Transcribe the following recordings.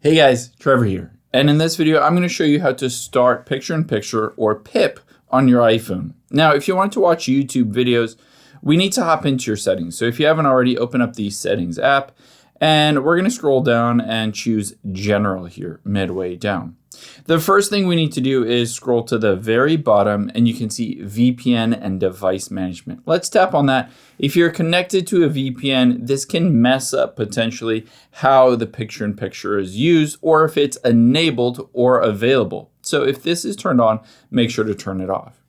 Hey guys, Trevor here. And in this video, I'm going to show you how to start picture-in-picture or PiP on your iPhone. Now, if you want to watch YouTube videos, we need to hop into your settings. So if you haven't already, open up the settings app and we're going to scroll down and choose general here midway down. The first thing we need to do is scroll to the very bottom and you can see VPN and device management. Let's tap on that. If you're connected to a VPN, this can mess up potentially how the picture-in-picture is used or if it's enabled or available. So if this is turned on, make sure to turn it off.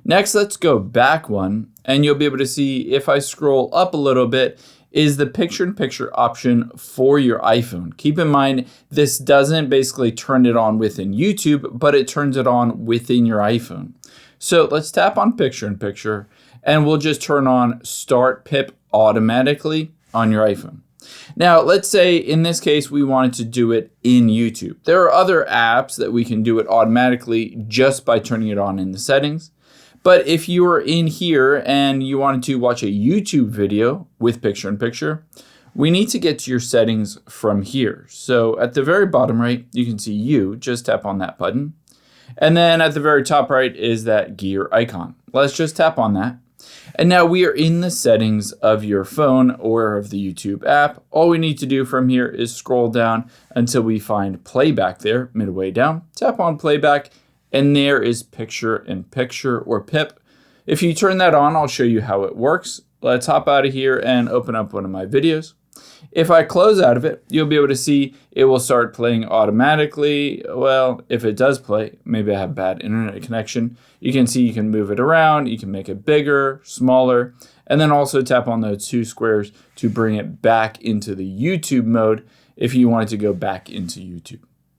Next, let's go back one and you'll be able to see if I scroll up a little bit is the picture-in-picture option for your iPhone. Keep in mind, this doesn't basically turn it on within YouTube, but it turns it on within your iPhone. So let's tap on picture-in-picture and we'll just turn on Start PiP automatically on your iPhone. Now, let's say in this case, we wanted to do it in YouTube. There are other apps that we can do it automatically just by turning it on in the settings. But if you are in here and you wanted to watch a YouTube video with picture-in-picture, we need to get to your settings from here. So at the very bottom right, you can see you, just tap on that button. And then at the very top right is that gear icon. Let's just tap on that. And now we are in the settings of your phone or of the YouTube app. All we need to do from here is scroll down until we find playback there, midway down. Tap on playback. And there is picture-in-picture or PiP. If you turn that on, I'll show you how it works. Let's hop out of here and open up one of my videos. If I close out of it, you'll be able to see it will start playing automatically. Well, if it does play, maybe I have bad internet connection. You can see you can move it around. You can make it bigger, smaller, and then also tap on those two squares to bring it back into the YouTube mode if you wanted to go back into YouTube.